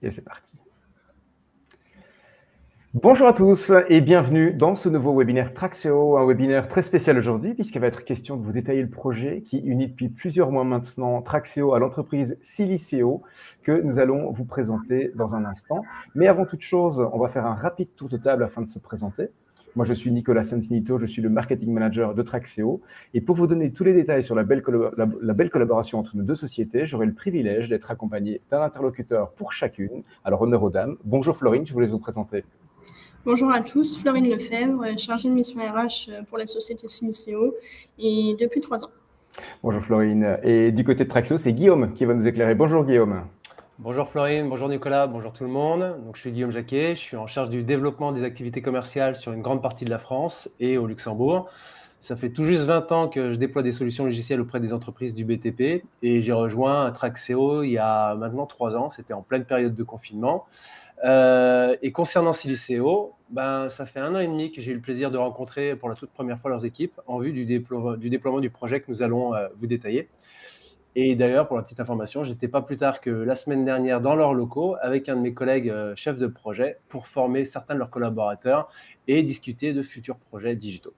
Et c'est parti. Bonjour à tous et bienvenue dans ce nouveau webinaire Traxéo, un webinaire très spécial aujourd'hui puisqu'il va être question de vous détailler le projet qui unit depuis plusieurs mois maintenant Traxéo à l'entreprise Siliceo que nous allons vous présenter dans un instant. Mais avant toute chose, on va faire un rapide tour de table afin de se présenter. Moi, je suis Nicolas Santinito, je suis le marketing manager de Traxéo. Et pour vous donner tous les détails sur la belle collaboration entre nos deux sociétés, j'aurai le privilège d'être accompagné d'un interlocuteur pour chacune. Alors, honneur aux dames. Bonjour Florine, je vous laisse vous présenter. Bonjour à tous, Florine Lefebvre, chargée de mission RH pour la société Siliceo et depuis 3 ans. Bonjour Florine. Et du côté de Traxéo, c'est Guillaume qui va nous éclairer. Bonjour Guillaume. Bonjour Florine, bonjour Nicolas, bonjour tout le monde. Donc, je suis Guillaume Jacquet, je suis en charge du développement des activités commerciales sur une grande partie de la France et au Luxembourg. Ça fait tout juste 20 ans que je déploie des solutions logicielles auprès des entreprises du BTP et j'ai rejoint Traxéo il y a maintenant 3 ans, c'était en pleine période de confinement. Et concernant Siliceo, ça fait 1 an et demi que j'ai eu le plaisir de rencontrer pour la toute première fois leurs équipes en vue du déploiement du projet que nous allons vous détailler. Et d'ailleurs, pour la petite information, j'étais pas plus tard que la semaine dernière dans leurs locaux avec un de mes collègues chefs de projet pour former certains de leurs collaborateurs et discuter de futurs projets digitaux.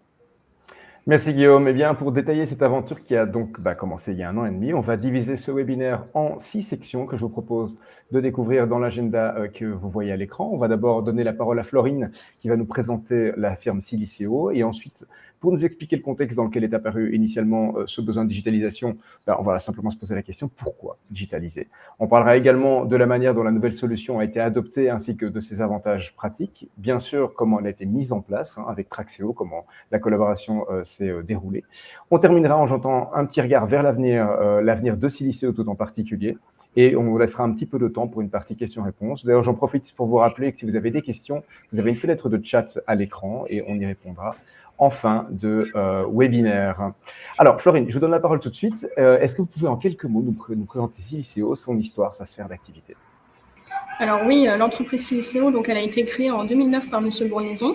Merci Guillaume. Eh bien, pour détailler cette aventure qui a donc commencé il y a 1 an et demi, on va diviser ce webinaire en 6 sections que je vous propose de découvrir dans l'agenda que vous voyez à l'écran. On va d'abord donner la parole à Florine qui va nous présenter la firme Siliceo et ensuite, pour nous expliquer le contexte dans lequel est apparu initialement ce besoin de digitalisation, on va simplement se poser la question pourquoi digitaliser. On parlera également de la manière dont la nouvelle solution a été adoptée ainsi que de ses avantages pratiques. Bien sûr, comment elle a été mise en place avec Traxéo, comment la collaboration s'est déroulée. On terminera en jetant un petit regard vers l'avenir de Siliceo tout en particulier. Et on vous laissera un petit peu de temps pour une partie questions-réponses. D'ailleurs, j'en profite pour vous rappeler que si vous avez des questions, vous avez une fenêtre de chat à l'écran et on y répondra en fin de webinaire. Alors, Florine, je vous donne la parole tout de suite. Est-ce que vous pouvez en quelques mots nous présenter Siliceo, son histoire, sa sphère d'activité? Alors oui, l'entreprise Siliceo, donc elle a été créée en 2009 par Monsieur Bournaison.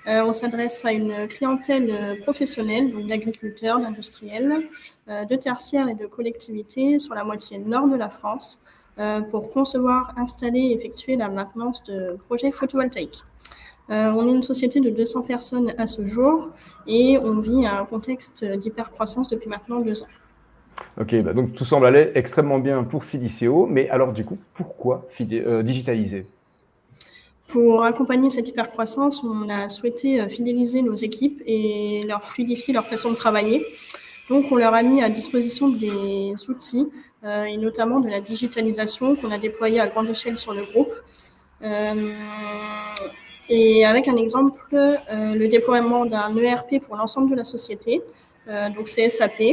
On s'adresse à une clientèle professionnelle, donc d'agriculteurs, d'industriels, de tertiaires et de collectivités sur la moitié nord de la France pour concevoir, installer et effectuer la maintenance de projets photovoltaïques. On est une société de 200 personnes à ce jour et on vit un contexte d'hypercroissance depuis maintenant 2 ans. Ok, donc tout semble aller extrêmement bien pour Siliceo, mais alors du coup, pourquoi digitaliser? Pour accompagner cette hypercroissance, on a souhaité fidéliser nos équipes et leur fluidifier leur façon de travailler. Donc, on leur a mis à disposition des outils et notamment de la digitalisation qu'on a déployée à grande échelle sur le groupe. Et avec un exemple, le déploiement d'un ERP pour l'ensemble de la société, donc c'est SAP.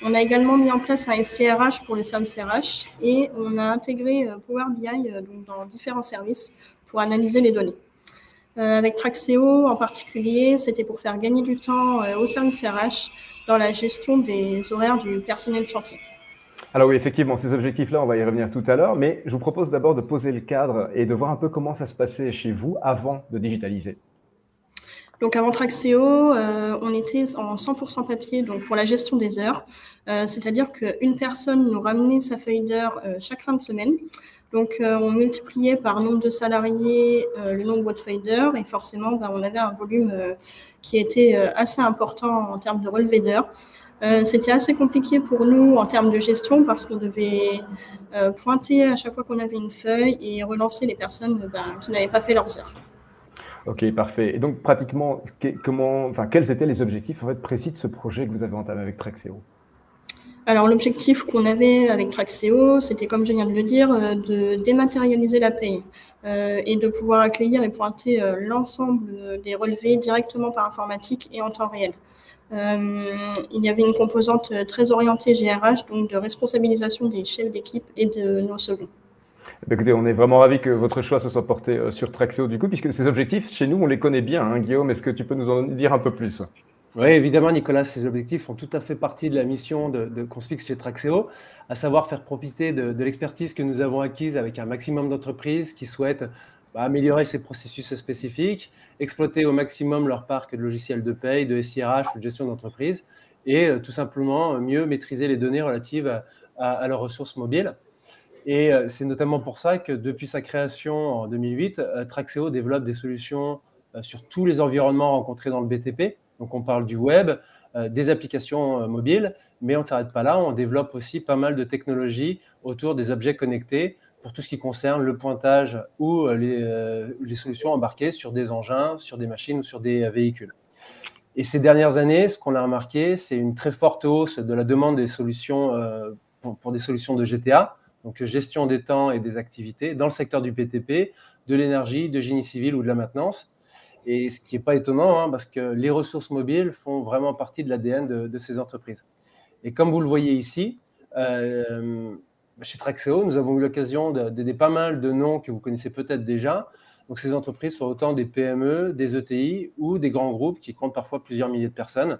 On a également mis en place un SCRH pour les services RH et on a intégré Power BI donc dans différents services pour analyser les données. Avec Traxéo en particulier, c'était pour faire gagner du temps au service RH dans la gestion des horaires du personnel de chantier. Alors oui, effectivement, ces objectifs-là, on va y revenir tout à l'heure, mais je vous propose d'abord de poser le cadre et de voir un peu comment ça se passait chez vous avant de digitaliser. Donc avant Traxéo, on était en 100% papier donc pour la gestion des heures, c'est-à-dire qu'une personne nous ramenait sa feuille d'heures chaque fin de semaine. Donc on multipliait par nombre de salariés le nombre de feuilles d'heures et forcément on avait un volume qui était assez important en termes de relevé d'heures. C'était assez compliqué pour nous en termes de gestion parce qu'on devait pointer à chaque fois qu'on avait une feuille et relancer les personnes qui n'avaient pas fait leurs heures. Ok, parfait. Et donc, pratiquement, quels étaient les objectifs en fait, précis de ce projet que vous avez entamé avec Traxéo? Alors, l'objectif qu'on avait avec Traxéo, c'était, comme je viens de le dire, de dématérialiser la paye et de pouvoir accueillir et pointer l'ensemble des relevés directement par informatique et en temps réel. Il y avait une composante très orientée GRH, donc de responsabilisation des chefs d'équipe et de nos seconds. Écoutez, on est vraiment ravis que votre choix se soit porté sur Traxéo du coup, puisque ces objectifs, chez nous, on les connaît bien. Hein, Guillaume, est-ce que tu peux nous en dire un peu plus? Oui, évidemment, Nicolas, ces objectifs font tout à fait partie de la mission qu'on se fixe chez Traxéo, à savoir faire profiter de l'expertise que nous avons acquise avec un maximum d'entreprises qui souhaitent améliorer ces processus spécifiques, exploiter au maximum leur parc de logiciels de paye, de SIRH ou de gestion d'entreprise, et tout simplement mieux maîtriser les données relatives à leurs ressources mobiles. Et c'est notamment pour ça que depuis sa création en 2008, Traxéo développe des solutions sur tous les environnements rencontrés dans le BTP. Donc on parle du web, des applications mobiles, mais on ne s'arrête pas là, on développe aussi pas mal de technologies autour des objets connectés pour tout ce qui concerne le pointage ou les solutions embarquées sur des engins, sur des machines ou sur des véhicules. Et ces dernières années, ce qu'on a remarqué, c'est une très forte hausse de la demande des solutions pour des solutions de GTA, donc gestion des temps et des activités, dans le secteur du BTP, de l'énergie, de génie civil ou de la maintenance. Et ce qui n'est pas étonnant, parce que les ressources mobiles font vraiment partie de l'ADN de ces entreprises. Et comme vous le voyez ici, chez Traxéo, nous avons eu l'occasion d'aider pas mal de noms que vous connaissez peut-être déjà. Donc ces entreprises sont autant des PME, des ETI ou des grands groupes qui comptent parfois plusieurs milliers de personnes.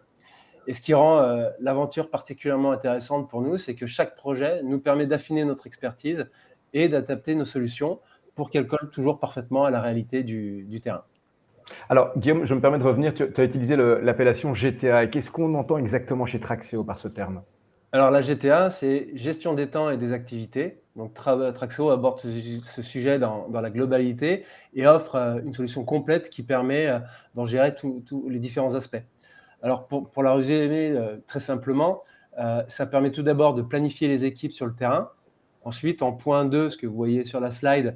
Et ce qui rend l'aventure particulièrement intéressante pour nous, c'est que chaque projet nous permet d'affiner notre expertise et d'adapter nos solutions pour qu'elles collent toujours parfaitement à la réalité du terrain. Alors, Guillaume, je me permets de revenir. Tu as utilisé l'appellation GTA. Et qu'est-ce qu'on entend exactement chez Traxéo par ce terme? Alors, la GTA, c'est gestion des temps et des activités. Donc, Traxéo aborde ce sujet dans la globalité et offre une solution complète qui permet d'en gérer tous les différents aspects. Alors, pour la résumer très simplement, ça permet tout d'abord de planifier les équipes sur le terrain. Ensuite, en point 2, ce que vous voyez sur la slide,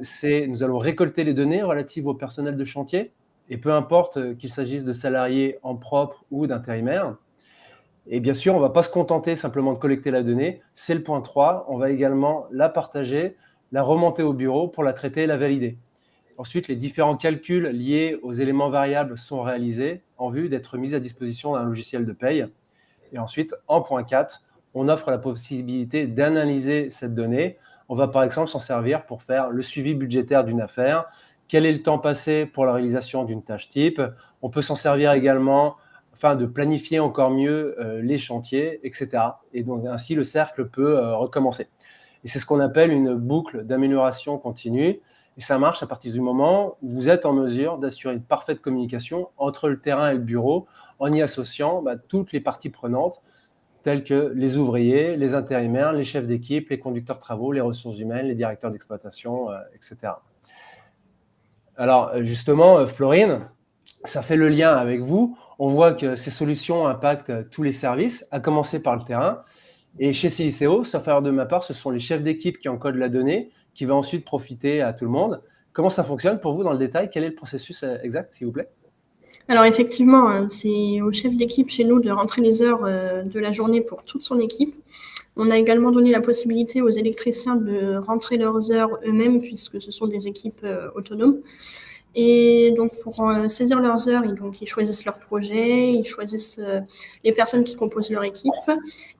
c'est nous allons récolter les données relatives au personnel de chantier, et peu importe qu'il s'agisse de salariés en propre ou d'intérimaires. Et bien sûr, on ne va pas se contenter simplement de collecter la donnée. C'est le point 3. On va également la partager, la remonter au bureau pour la traiter et la valider. Ensuite, les différents calculs liés aux éléments variables sont réalisés en vue d'être mis à disposition d'un logiciel de paye. Et ensuite, en point 4, on offre la possibilité d'analyser cette donnée. On va par exemple s'en servir pour faire le suivi budgétaire d'une affaire. Quel est le temps passé pour la réalisation d'une tâche type? On peut s'en servir également afin de planifier encore mieux les chantiers, etc. Et donc ainsi, le cercle peut recommencer. Et c'est ce qu'on appelle une boucle d'amélioration continue. Et ça marche à partir du moment où vous êtes en mesure d'assurer une parfaite communication entre le terrain et le bureau en y associant toutes les parties prenantes, telles que les ouvriers, les intérimaires, les chefs d'équipe, les conducteurs de travaux, les ressources humaines, les directeurs d'exploitation, etc. Alors justement, Florine, ça fait le lien avec vous. On voit que ces solutions impactent tous les services, à commencer par le terrain. Et chez CICO, sauf erreur de ma part, ce sont les chefs d'équipe qui encodent la donnée, qui va ensuite profiter à tout le monde. Comment ça fonctionne pour vous dans le détail? Quel est le processus exact, s'il vous plaît? Alors effectivement, c'est au chef d'équipe chez nous de rentrer les heures de la journée pour toute son équipe. On a également donné la possibilité aux électriciens de rentrer leurs heures eux-mêmes, puisque ce sont des équipes autonomes. Et donc, pour saisir leurs heures, ils choisissent leur projet, ils choisissent les personnes qui composent leur équipe.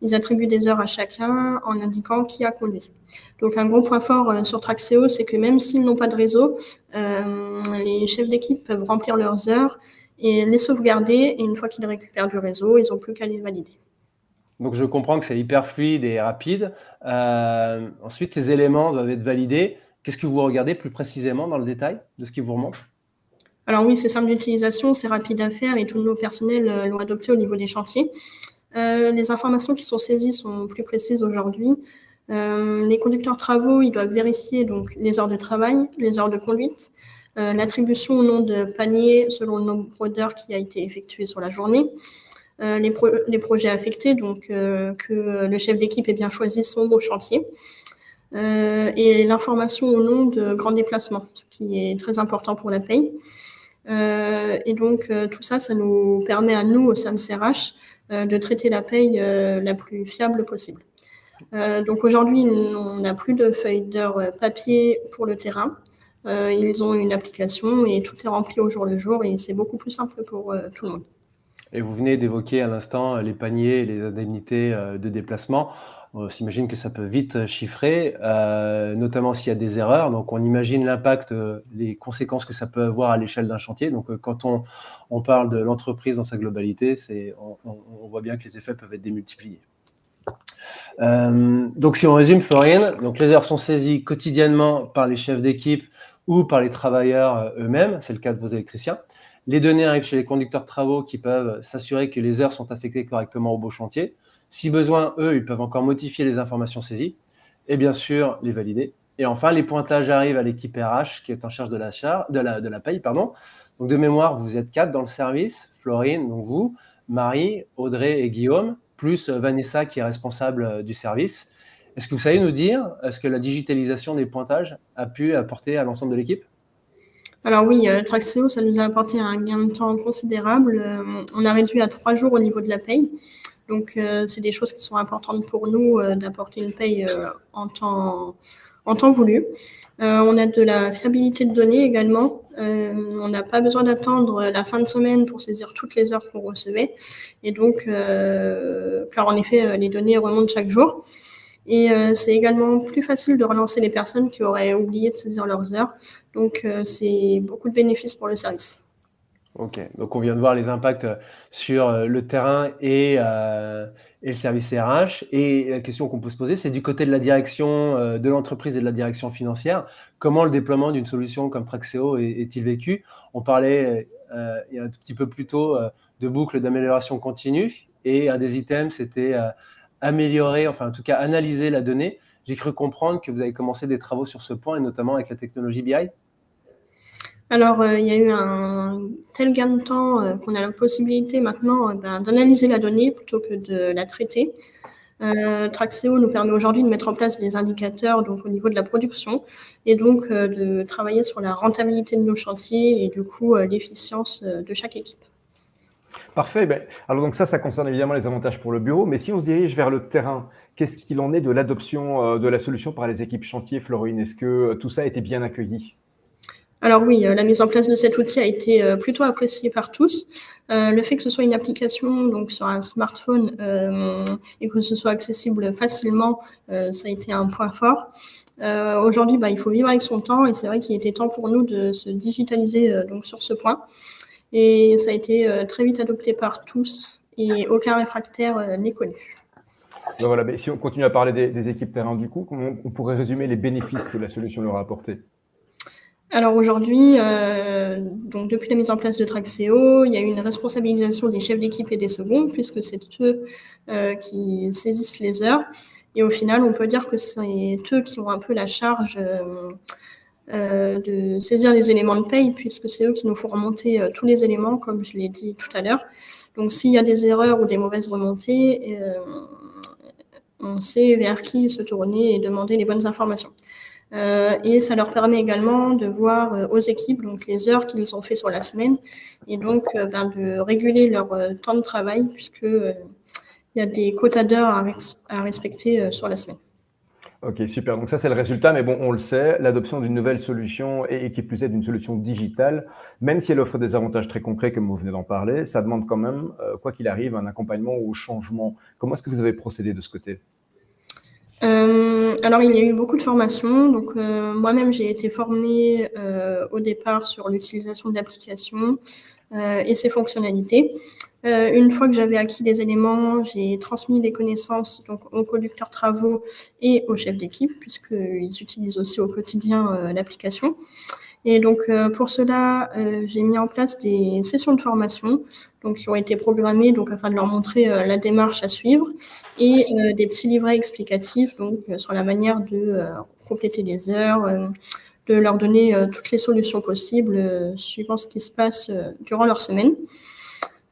Ils attribuent des heures à chacun en indiquant qui a conduit. Donc, un gros point fort sur Traxéo, c'est que même s'ils n'ont pas de réseau, les chefs d'équipe peuvent remplir leurs heures et les sauvegarder. Et une fois qu'ils récupèrent du réseau, ils n'ont plus qu'à les valider. Donc, je comprends que c'est hyper fluide et rapide. Ensuite, ces éléments doivent être validés. Qu'est-ce que vous regardez plus précisément dans le détail de ce qui vous remonte? Alors oui, c'est simple d'utilisation, c'est rapide à faire et tous nos personnels l'ont adopté au niveau des chantiers. Les informations qui sont saisies sont plus précises aujourd'hui. Les conducteurs de travaux, ils doivent vérifier donc les heures de travail, les heures de conduite, l'attribution au nom de panier selon le nombre d'heures qui a été effectué sur la journée, les projets affectés, donc que le chef d'équipe ait bien choisi son beau chantier. Et l'information au nom de grands déplacements, ce qui est très important pour la paye. Et donc, tout ça, ça nous permet à nous, au service RH, de traiter la paye la plus fiable possible. Donc, aujourd'hui, on n'a plus de feuilles d'heure papier pour le terrain. Ils ont une application et tout est rempli au jour le jour et c'est beaucoup plus simple pour tout le monde. Et vous venez d'évoquer à l'instant les paniers et les indemnités de déplacement. On s'imagine que ça peut vite chiffrer, notamment s'il y a des erreurs. Donc, on imagine l'impact, les conséquences que ça peut avoir à l'échelle d'un chantier. Donc, quand on parle de l'entreprise dans sa globalité, on voit bien que les effets peuvent être démultipliés. Donc, si on résume, Florine, donc les heures sont saisies quotidiennement par les chefs d'équipe ou par les travailleurs eux-mêmes. C'est le cas de vos électriciens. Les données arrivent chez les conducteurs de travaux qui peuvent s'assurer que les heures sont affectées correctement au beau chantier. Si besoin, eux, ils peuvent encore modifier les informations saisies. et bien sûr les valider. Et enfin, les pointages arrivent à l'équipe RH qui est en charge de la paye. Pardon. Donc de mémoire, vous êtes 4 dans le service, Florine, donc vous, Marie, Audrey et Guillaume, plus Vanessa qui est responsable du service. Est-ce que vous savez nous dire, est-ce que la digitalisation des pointages a pu apporter à l'ensemble de l'équipe? Alors oui, Traxéo, ça nous a apporté un gain de temps considérable. On a réduit à 3 jours au niveau de la paye. Donc, c'est des choses qui sont importantes pour nous, d'apporter une paye en temps voulu. On a de la fiabilité de données également. On n'a pas besoin d'attendre la fin de semaine pour saisir toutes les heures qu'on recevait. Et donc, car en effet, les données remontent chaque jour. Et c'est également plus facile de relancer les personnes qui auraient oublié de saisir leurs heures. Donc, c'est beaucoup de bénéfices pour le service. Ok, donc on vient de voir les impacts sur le terrain et le service RH. Et la question qu'on peut se poser, c'est du côté de la direction de l'entreprise et de la direction financière, comment le déploiement d'une solution comme Traxéo est-il vécu? On parlait il y a un tout petit peu plus tôt de boucles d'amélioration continue, et un des items, c'était améliorer, enfin en tout cas analyser la donnée. J'ai cru comprendre que vous avez commencé des travaux sur ce point, et notamment avec la technologie BI. Alors, il y a eu un tel gain de temps qu'on a la possibilité maintenant d'analyser la donnée plutôt que de la traiter. Traxéo nous permet aujourd'hui de mettre en place des indicateurs donc, au niveau de la production et donc de travailler sur la rentabilité de nos chantiers et du coup l'efficience de chaque équipe. Parfait. Alors donc ça concerne évidemment les avantages pour le bureau, mais si on se dirige vers le terrain, qu'est-ce qu'il en est de l'adoption de la solution par les équipes chantier, Florine? Est-ce que tout ça a été bien accueilli? Alors oui, la mise en place de cet outil a été plutôt appréciée par tous. Le fait que ce soit une application donc sur un smartphone et que ce soit accessible facilement, ça a été un point fort. Aujourd'hui, il faut vivre avec son temps et c'est vrai qu'il était temps pour nous de se digitaliser donc sur ce point. Et ça a été très vite adopté par tous et aucun réfractaire n'est connu. Donc voilà, mais si on continue à parler des équipes terrain du coup, comment on pourrait résumer les bénéfices que la solution leur a apportés? Alors aujourd'hui, donc depuis la mise en place de Traxéo, il y a eu une responsabilisation des chefs d'équipe et des seconds, puisque c'est eux qui saisissent les heures. Et au final, on peut dire que c'est eux qui ont un peu la charge de saisir les éléments de paye, puisque c'est eux qui nous font remonter tous les éléments, comme je l'ai dit tout à l'heure. Donc s'il y a des erreurs ou des mauvaises remontées, on sait vers qui se tourner et demander les bonnes informations. Et ça leur permet également de voir aux équipes donc les heures qu'ils ont fait sur la semaine et donc de réguler leur temps de travail puisque il y a des quotas d'heures à respecter sur la semaine. Ok, super. Donc ça, c'est le résultat. Mais bon, on le sait, l'adoption d'une nouvelle solution et qui plus est d'une solution digitale, même si elle offre des avantages très concrets, comme vous venez d'en parler, ça demande quand même, quoi qu'il arrive, un accompagnement au changement. Comment est-ce que vous avez procédé de ce côté? Alors, il y a eu beaucoup de formations. Donc, moi-même, j'ai été formée au départ sur l'utilisation de l'application et ses fonctionnalités. Une fois que j'avais acquis les éléments, j'ai transmis les connaissances donc, aux conducteurs travaux et aux chefs d'équipe, puisqu'ils utilisent aussi au quotidien l'application. Et donc, pour cela, j'ai mis en place des sessions de formation donc, qui ont été programmées donc, afin de leur montrer la démarche à suivre et des petits livrets explicatifs donc, sur la manière de compléter des heures, de leur donner toutes les solutions possibles suivant ce qui se passe durant leur semaine.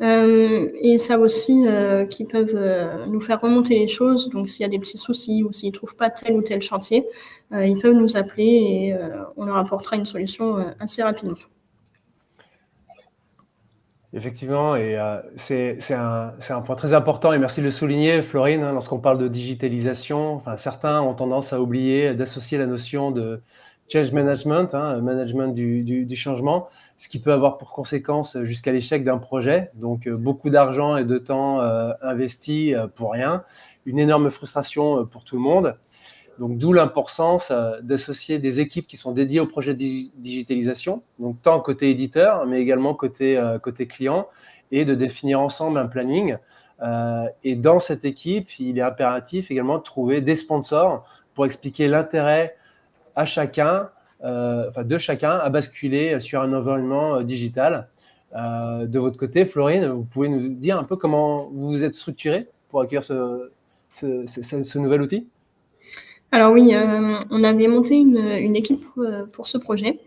Et ça aussi, qui peuvent nous faire remonter les choses. Donc, s'il y a des petits soucis ou s'ils ne trouvent pas tel ou tel chantier, ils peuvent nous appeler et on leur apportera une solution assez rapidement. Effectivement, et c'est un point très important, et merci de le souligner, Florine, lorsqu'on parle de digitalisation, certains ont tendance à oublier d'associer la notion de change management, management du changement, ce qui peut avoir pour conséquence jusqu'à l'échec d'un projet, donc beaucoup d'argent et de temps investi pour rien, une énorme frustration pour tout le monde. Donc, d'où l'importance d'associer des équipes qui sont dédiées au projet de digitalisation, donc tant côté éditeur, mais également côté client, et de définir ensemble un planning. Et dans cette équipe, il est impératif également de trouver des sponsors pour expliquer l'intérêt à chacun, de chacun à basculer sur un environnement digital. De votre côté, Florine, vous pouvez nous dire un peu comment vous vous êtes structuré pour accueillir ce nouvel outil ? Alors oui, on avait monté une équipe pour ce projet.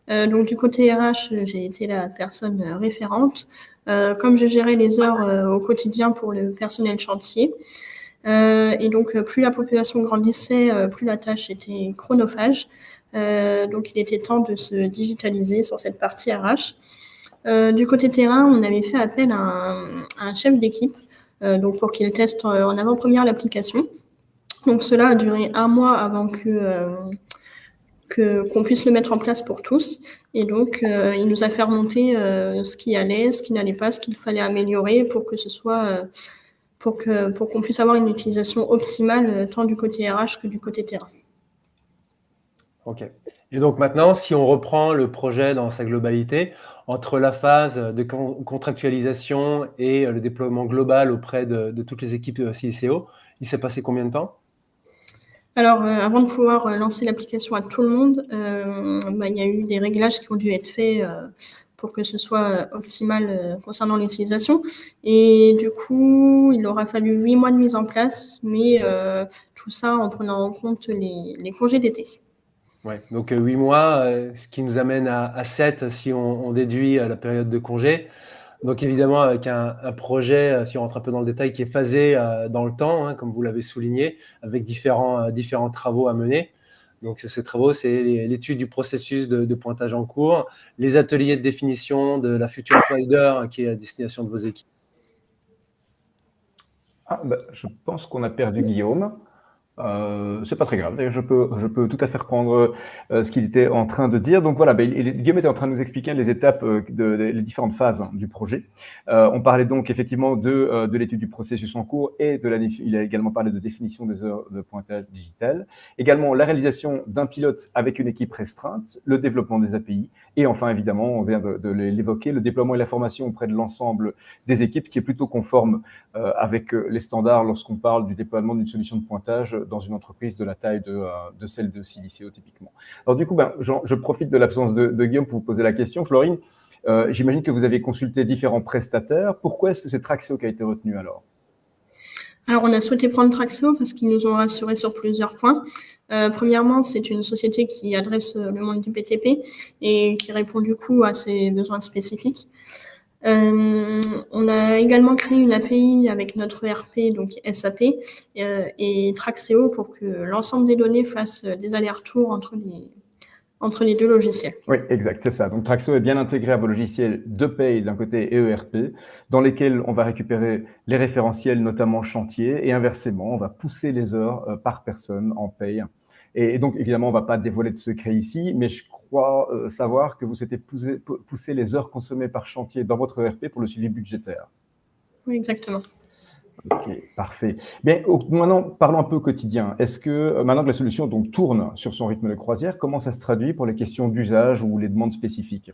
Donc du côté RH, j'ai été la personne référente. Comme je gérais les heures au quotidien pour le personnel chantier, et donc plus la population grandissait, plus la tâche était chronophage. Donc il était temps de se digitaliser sur cette partie RH. Du côté terrain, on avait fait appel à un chef d'équipe, donc pour qu'il teste en avant-première l'application. Donc cela a duré 1 mois avant qu'on puisse le mettre en place pour tous. Et donc, il nous a fait remonter ce qui allait, ce qui n'allait pas, ce qu'il fallait améliorer pour que ce soit, pour qu'on puisse avoir une utilisation optimale tant du côté RH que du côté terrain. Ok. Et donc maintenant, si on reprend le projet dans sa globalité, entre la phase de contractualisation et le déploiement global auprès de toutes les équipes CICO, il s'est passé combien de temps? Alors, avant de pouvoir lancer l'application à tout le monde, il y a eu des réglages qui ont dû être faits pour que ce soit optimal concernant l'utilisation. Et du coup, il aura fallu 8 mois de mise en place, mais tout ça en prenant en compte les congés d'été. Ouais, donc 8 mois, ce qui nous amène à 7 si on déduit la période de congé. Donc évidemment, avec un projet, si on rentre un peu dans le détail, qui est phasé dans le temps, hein, comme vous l'avez souligné, avec différents travaux à mener. Donc ces travaux, c'est l'étude du processus de pointage en cours, les ateliers de définition de la future Flyder qui est à destination de vos équipes. Ah, je pense qu'on a perdu Guillaume. C'est pas très grave. D'ailleurs, je peux tout à fait reprendre ce qu'il était en train de dire. Donc voilà, Guillaume était en train de nous expliquer les étapes les différentes phases du projet. On parlait donc effectivement de l'étude du processus en cours et il a également parlé de définition des heures de pointage digital. Également la réalisation d'un pilote avec une équipe restreinte, le développement des API et enfin évidemment, on vient de l'évoquer, le déploiement et la formation auprès de l'ensemble des équipes qui est plutôt conforme avec les standards lorsqu'on parle du déploiement d'une solution de pointage dans une entreprise de la taille de celle de CICO typiquement. Alors du coup, je profite de l'absence de Guillaume pour vous poser la question. Florine, j'imagine que vous avez consulté différents prestataires. Pourquoi est-ce que c'est Traxéo qui a été retenu alors? Alors, on a souhaité prendre Traxéo parce qu'ils nous ont rassurés sur plusieurs points. Premièrement, c'est une société qui adresse le monde du BTP et qui répond du coup à ses besoins spécifiques. On a également créé une API avec notre ERP, donc SAP, et Traxéo pour que l'ensemble des données fassent des allers-retours entre les deux logiciels. Oui, exact, c'est ça. Donc Traxéo est bien intégré à vos logiciels de paye d'un côté et ERP, dans lesquels on va récupérer les référentiels, notamment chantier, et inversement, on va pousser les heures par personne en paye. Et donc, évidemment, on ne va pas dévoiler de secret ici, mais je crois savoir que vous souhaitez pousser les heures consommées par chantier dans votre ERP pour le suivi budgétaire. Oui, exactement. Ok, parfait. Bien, maintenant, parlons un peu au quotidien. Est-ce que, maintenant que la solution donc, tourne sur son rythme de croisière, comment ça se traduit pour les questions d'usage ou les demandes spécifiques?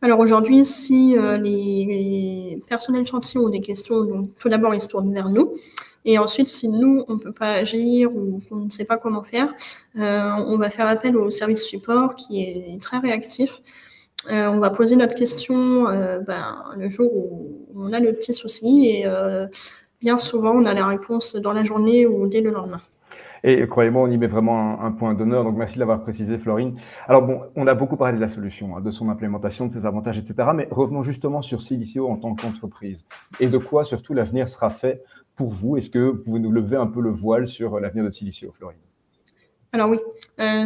Alors aujourd'hui, si les personnels chantiers ont des questions, donc tout d'abord, ils se tournent vers nous. Et ensuite, si nous, on ne peut pas agir ou qu'on ne sait pas comment faire, on va faire appel au service support qui est très réactif. On va poser notre question le jour où on a le petit souci et bien souvent, on a la réponse dans la journée ou dès le lendemain. Et croyez-moi, on y met vraiment un point d'honneur, donc merci d'avoir précisé, Florine. Alors bon, on a beaucoup parlé de la solution, de son implémentation, de ses avantages, etc. Mais revenons justement sur CICO en tant qu'entreprise. Et de quoi, surtout, l'avenir sera fait pour vous? Est-ce que vous pouvez nous lever un peu le voile sur l'avenir de CICO, Florine? Alors oui,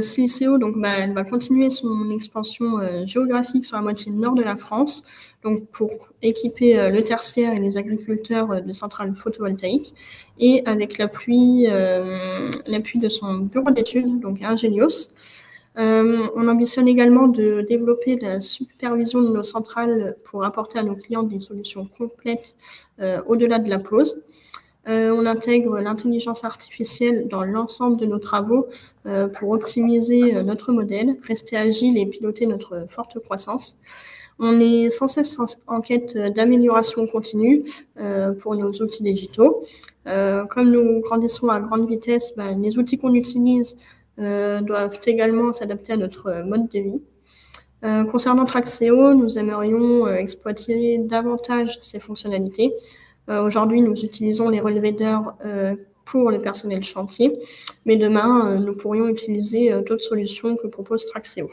CICO, donc, elle va continuer son expansion géographique sur la moitié nord de la France, donc pour équiper le tertiaire et les agriculteurs de centrales photovoltaïques, et avec l'appui de son bureau d'études, donc Ingenios. On ambitionne également de développer la supervision de nos centrales pour apporter à nos clients des solutions complètes au-delà de la pause. On intègre l'intelligence artificielle dans l'ensemble de nos travaux pour optimiser notre modèle, rester agile et piloter notre forte croissance. On est sans cesse en quête d'amélioration continue pour nos outils digitaux. Comme nous grandissons à grande vitesse, les outils qu'on utilise doivent également s'adapter à notre mode de vie. Concernant Traxéo, nous aimerions exploiter davantage ses fonctionnalités. Aujourd'hui, nous utilisons les relevés d'heures pour le personnel chantier. Mais demain, nous pourrions utiliser d'autres solutions que propose Traxéo.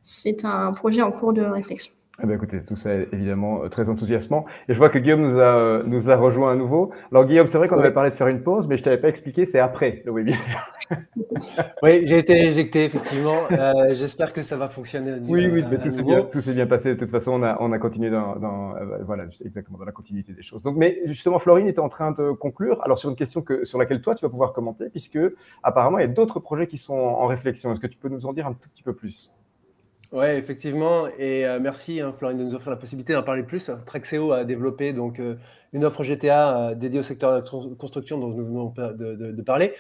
C'est un projet en cours de réflexion. Eh bien, écoutez, tout ça est évidemment très enthousiasmant. Et je vois que Guillaume nous a rejoint à nouveau. Alors, Guillaume, c'est vrai qu'on avait parlé de faire une pause, mais je ne t'avais pas expliqué, c'est après le webinaire. Oui, j'ai été éjecté, effectivement. J'espère que ça va fonctionner. Oui, mais tout s'est bien passé. De toute façon, on a continué voilà, exactement, dans la continuité des choses. Donc, mais justement, Florine était en train de conclure. Alors, sur une question sur laquelle toi, tu vas pouvoir commenter, puisque apparemment, il y a d'autres projets qui sont en réflexion. Est-ce que tu peux nous en dire un tout petit peu plus? Oui, effectivement. Et merci, Florine, de nous offrir la possibilité d'en parler plus. Traxéo a développé donc, une offre GTA dédiée au secteur de la construction dont nous venons de parler.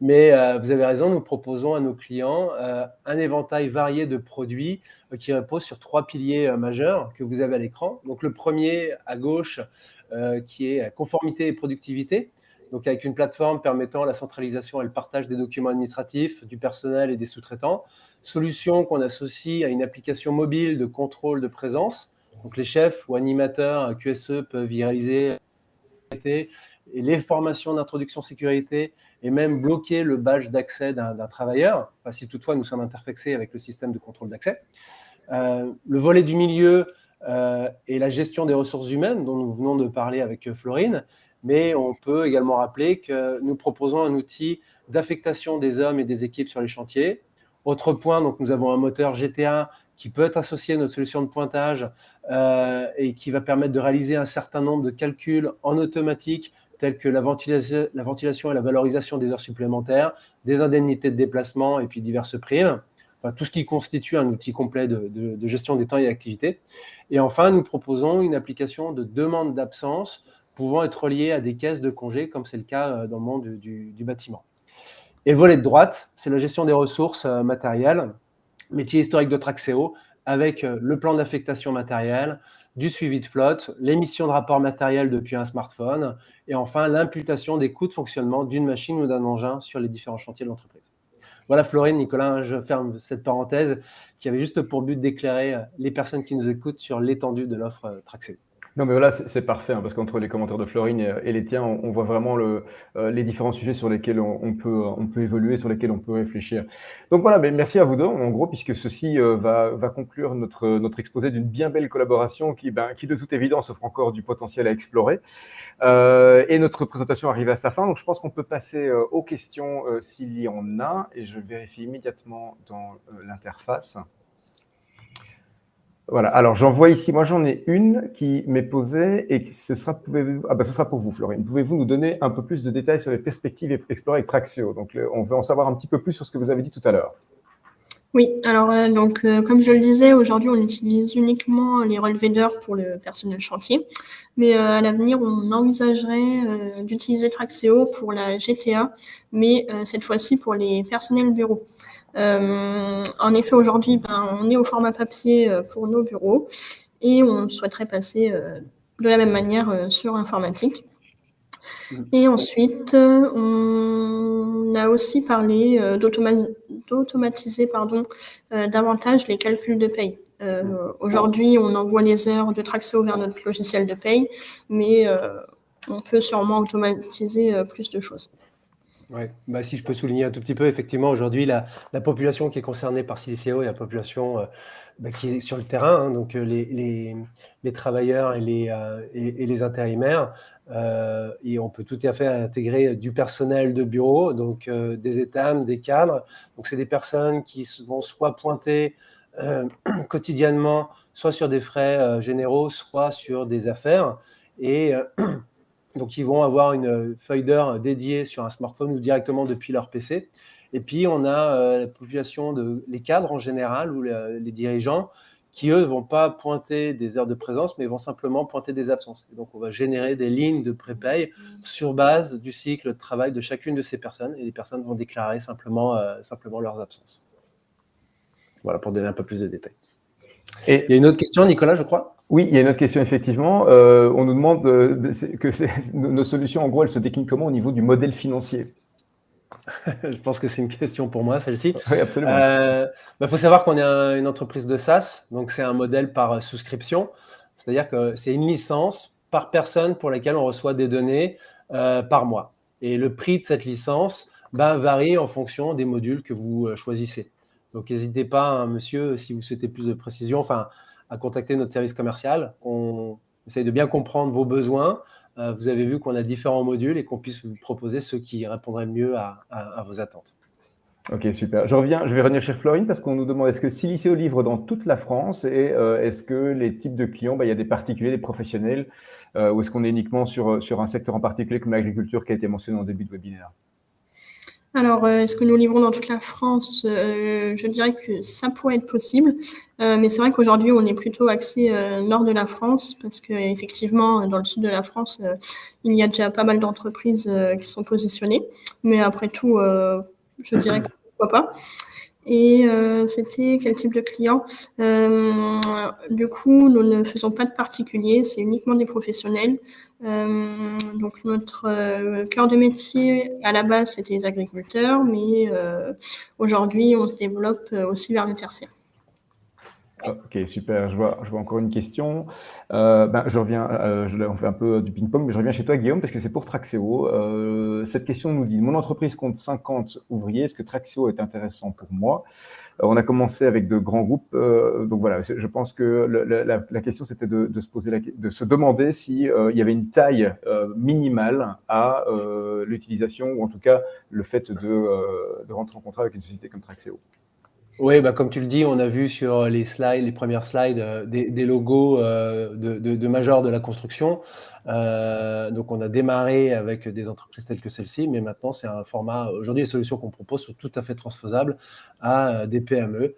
Mais vous avez raison, nous proposons à nos clients un éventail varié de produits qui repose sur 3 piliers majeurs que vous avez à l'écran. Donc le premier à gauche, qui est conformité et productivité. Donc avec une plateforme permettant la centralisation et le partage des documents administratifs, du personnel et des sous-traitants. Solution qu'on associe à une application mobile de contrôle de présence. Donc les chefs ou animateurs QSE peuvent y réaliser et les formations d'introduction sécurité et même bloquer le badge d'accès d'un travailleur, enfin, si toutefois nous sommes interfacés avec le système de contrôle d'accès. Le volet du milieu est la gestion des ressources humaines dont nous venons de parler avec Florine. Mais on peut également rappeler que nous proposons un outil d'affectation des hommes et des équipes sur les chantiers. Autre point, donc nous avons un moteur GTA qui peut être associé à notre solution de pointage et qui va permettre de réaliser un certain nombre de calculs en automatique, tels que la ventilation et la valorisation des heures supplémentaires, des indemnités de déplacement et puis diverses primes. Enfin, tout ce qui constitue un outil complet de gestion des temps et d'activité. Et enfin, nous proposons une application de demande d'absence pouvant être relié à des caisses de congés, comme c'est le cas dans le monde du bâtiment. Et le volet de droite, c'est la gestion des ressources matérielles, métier historique de Traxéo, avec le plan d'affectation matérielle, du suivi de flotte, l'émission de rapports matériels depuis un smartphone, et enfin l'imputation des coûts de fonctionnement d'une machine ou d'un engin sur les différents chantiers de l'entreprise. Voilà Florine, Nicolas, je ferme cette parenthèse qui avait juste pour but d'éclairer les personnes qui nous écoutent sur l'étendue de l'offre Traxéo. Non, mais voilà, c'est parfait, parce qu'entre les commentaires de Florine et les tiens, on voit vraiment les différents sujets sur lesquels on peut évoluer, sur lesquels on peut réfléchir. Donc voilà, mais merci à vous deux, en gros, puisque ceci va conclure notre exposé d'une bien belle collaboration qui, de toute évidence, offre encore du potentiel à explorer. Et notre présentation arrive à sa fin, donc je pense qu'on peut passer aux questions s'il y en a, et je vérifie immédiatement dans l'interface. Voilà, alors j'en vois ici, moi j'en ai une qui m'est posée et ce sera pour vous, Florine. Pouvez-vous nous donner un peu plus de détails sur les perspectives explorées avec Traxéo? Donc on veut en savoir un petit peu plus sur ce que vous avez dit tout à l'heure. Oui, alors comme je le disais, aujourd'hui on utilise uniquement les relevés d'heures pour le personnel chantier, mais à l'avenir on envisagerait d'utiliser Traxéo pour la GTA, mais cette fois-ci pour les personnels bureaux. En effet, aujourd'hui, on est au format papier pour nos bureaux et on souhaiterait passer de la même manière sur informatique. Et ensuite, on a aussi parlé d'automatiser davantage les calculs de paye. Aujourd'hui, on envoie les heures de Traxéo vers notre logiciel de paye, mais on peut sûrement automatiser plus de choses. Oui, si je peux souligner un tout petit peu, effectivement, aujourd'hui, la population qui est concernée par Siliceo est la population qui est sur le terrain, donc les travailleurs et les intérimaires. Et on peut tout à fait intégrer du personnel de bureau, donc des étames, des cadres. Donc, c'est des personnes qui vont soit pointer quotidiennement, soit sur des frais généraux, soit sur des affaires. Et donc, ils vont avoir une feuille d'heure dédiée sur un smartphone ou directement depuis leur PC. Et puis, on a la population les cadres en général ou les dirigeants qui, eux, ne vont pas pointer des heures de présence, mais vont simplement pointer des absences. Et donc, on va générer des lignes de prépay sur base du cycle de travail de chacune de ces personnes. Et les personnes vont déclarer simplement leurs absences. Voilà, pour donner un peu plus de détails. Et il y a une autre question, Nicolas, je crois. Oui, il y a une autre question, effectivement. On nous demande que nos solutions, en gros, elles se déclinent comment au niveau du modèle financier? Je pense que c'est une question pour moi, celle-ci. Oui, absolument. Faut savoir qu'on est une entreprise de SaaS, donc c'est un modèle par souscription. C'est-à-dire que c'est une licence par personne pour laquelle on reçoit des données par mois. Et le prix de cette licence varie en fonction des modules que vous choisissez. Donc, n'hésitez pas, hein, monsieur, si vous souhaitez plus de précision, à contacter notre service commercial. On essaye de bien comprendre vos besoins. Vous avez vu qu'on a différents modules et qu'on puisse vous proposer ceux qui répondraient le mieux à vos attentes. Ok, super. Je vais revenir chez Florine parce qu'on nous demande est-ce que Siliceo livre dans toute la France et est-ce que les types de clients, il y a des particuliers, des professionnels ou est-ce qu'on est uniquement sur un secteur en particulier comme l'agriculture qui a été mentionné en début de webinaire? Alors, est-ce que nous livrons dans toute la France? Je dirais que ça pourrait être possible, mais c'est vrai qu'aujourd'hui, on est plutôt axé nord de la France parce qu'effectivement, dans le sud de la France, il y a déjà pas mal d'entreprises qui sont positionnées. Mais après tout, je dirais que pourquoi pas. Et c'était quel type de client? Du coup, nous ne faisons pas de particuliers, c'est uniquement des professionnels. Donc notre cœur de métier à la base c'était les agriculteurs, mais aujourd'hui on se développe aussi vers le tertiaire. Ok, super. Je vois encore une question. Je reviens, on fait un peu du ping-pong, mais je reviens chez toi, Guillaume, parce que c'est pour Traxéo. Cette question nous dit, mon entreprise compte 50 ouvriers, est-ce que Traxéo est intéressant pour moi? On a commencé avec de grands groupes, donc voilà, je pense que la question c'était de se demander si il y avait une taille minimale à l'utilisation, ou en tout cas le fait de rentrer en contrat avec une société comme Traxéo. Oui, comme tu le dis, on a vu sur les slides, les premières slides, des logos de majors de la construction. Donc, on a démarré avec des entreprises telles que celle-ci, mais maintenant, c'est un format. Aujourd'hui, les solutions qu'on propose sont tout à fait transposables à des PME.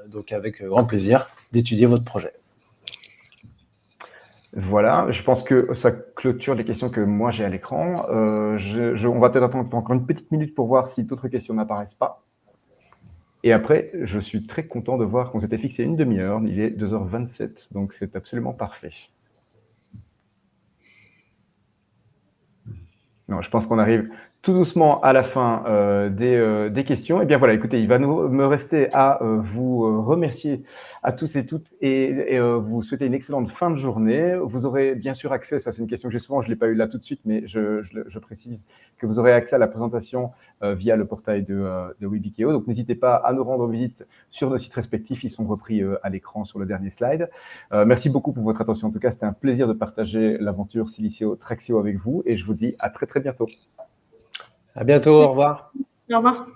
Donc, avec grand plaisir d'étudier votre projet. Voilà, je pense que ça clôture les questions que moi j'ai à l'écran. On va peut-être attendre encore une petite minute pour voir si d'autres questions n'apparaissent pas. Et après, je suis très content de voir qu'on s'était fixé une demi-heure. Il est 2h27, donc c'est absolument parfait. Non, je pense qu'on arrive tout doucement à la fin des questions. Et bien voilà, écoutez, il va me rester à vous remercier à tous et toutes et vous souhaiter une excellente fin de journée. Vous aurez bien sûr accès, ça c'est une question que j'ai souvent, je ne l'ai pas eu là tout de suite, mais je précise que vous aurez accès à la présentation via le portail de Webikeo. Donc n'hésitez pas à nous rendre visite sur nos sites respectifs, ils sont repris à l'écran sur le dernier slide. Merci beaucoup pour votre attention. En tout cas, c'était un plaisir de partager l'aventure Siliceo Traxéo avec vous et je vous dis à très très bientôt. À bientôt, au revoir. Au revoir.